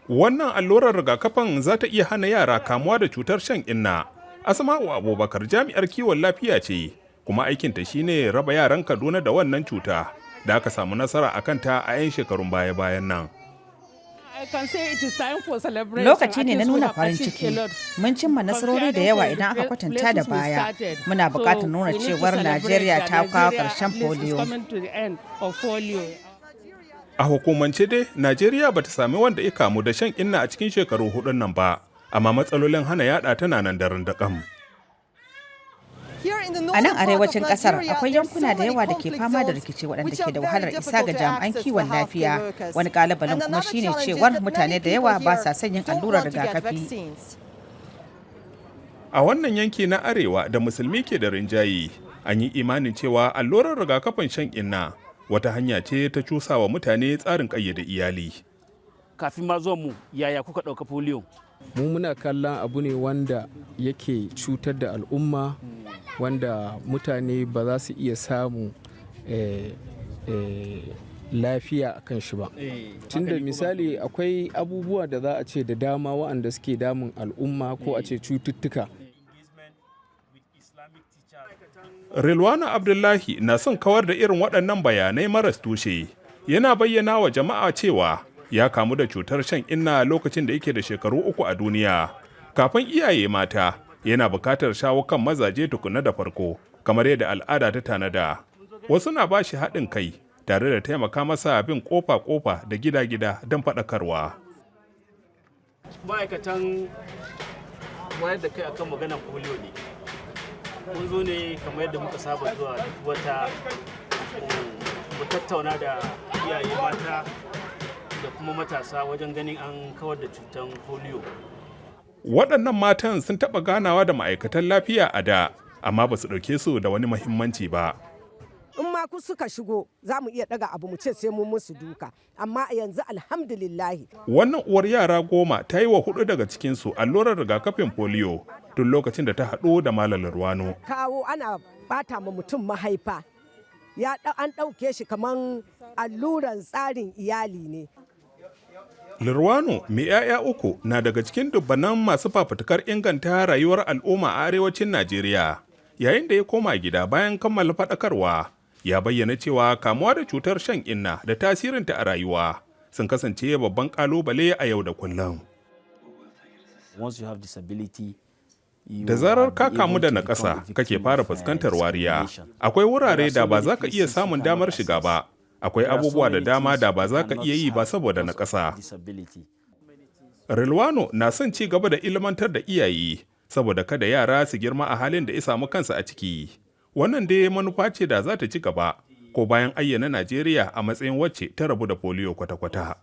Wannan allurar rigakafin za ta iya hana yara kamuwa da cutar shan inna. Asma'u Abubakar jami'ar kiwon lafiya ce, kuma aikinta shine raba yaran Kaduna da wannan cuta da aka samu nasara a kanta a 'yan shekarun baya-bayan nan. Lokaci ne na nuna farin ciki. Mun cimma nasarori da yawa idan aka kwatanta da baya. Muna buƙatar nuna cewar Najeriya ta kawo ƙarshen polio. A hukumance dai, Najeriya bata sami wanda ya kamu da shan inna a cikin shekaru hudun nan ba, amma matsalolin hana yada tana nan daren daƙam. A nan arewacin kasar akwai yankuna da yawa da ke fama da rikici waɗanda ke da wahalar isa ga jami'an kiwon lafiya. Wani ƙalubalen kuma shine cewar mutane da yawa ba sa son yin allurar rigakafi. A wannan yanki na arewa da musulmi ke da rinjaye, an yi imanin cewa allurar rigakafin shan inna wata hanya ce ta cusa wa mutane tsarin ƙayyade iyali. Kafin ma zuwan mu, yaya kuka ɗauka polio? Mu muna kallon abu ne wanda yake cutar da al'umma, wanda mutane ba za su iya samu lafiya a kan shi ba. Tunda misali akwai abubuwa da za a ce da dama waɗanda suke damun al'umma ko a ce cututtuka. Rilwana Abdullahi na son kawar da irin waɗannan bayanai maras tushe. Yana bayyana wa jama'a cewa ya kamu da cutar shan inna lokacin da yake da shekaru 3 a duniya. Kafin iyaye mata, yana bukatar shawo kan mazaje tukuna da farko, kamar yadda al'ada ta tanada. Wasu na ba shi haɗin kai, tare da taimaka masa bin ƙofa-ƙofa da gida-gida don faɗakarwa. Ma'aikatan wayar da kai akan maganar polio ne. Mun zo ne kamar yadda muka saba zuwa wata mu tattauna da iyaye mata da kuma matasa wajen ganin an kawar da cutar polio. Waɗannan matan sun taɓa ganawa da ma'aikatan lafiya a da, amma ba su ɗauke su da wani muhimmanci ba. In ma ku suka shigo za mu iya ɗaga abu mu ce sai mun musu duka, amma a yanzu alhamdulillahi. Wannan uwar yara 10 ta yi wa 4 daga cikinsu allurar rigakafin polio tun lokacin da ta haɗu da Malam Lurwano. Kawo ana bata ma mutum mahaifa, an ɗauke shi kaman alluran tsarin iyali ne. Lurwano mai 'ya'ya 3 na daga cikin dubbanan masu fafutukar inganta rayuwar al'umma a arewacin Najeriya. Yayin da ya koma gida bayan kammala faɗakarwa, ya bayyana cewa kamuwa da cutar shan inna da tasirinta a rayuwa sun kasance babban ƙalubale a yau da kullum. Da zarar ka kamu da naƙasa, kake fara fuskantar wariya. Akwai wurare da ba za ka iya samun damar shiga ba. Akwai abubuwa da dama da ba za ka iya yi ba saboda na ƙasa. Rilwano na son ci gaba da ilmantar da iyaye saboda kada yara su girma a halin da ya samu kansa a ciki. Wannan dai manufa ce da za ta ci gaba, ko bayan ayyana Najeriya a matsayin wacce ta rabu da polio kwata-kwata.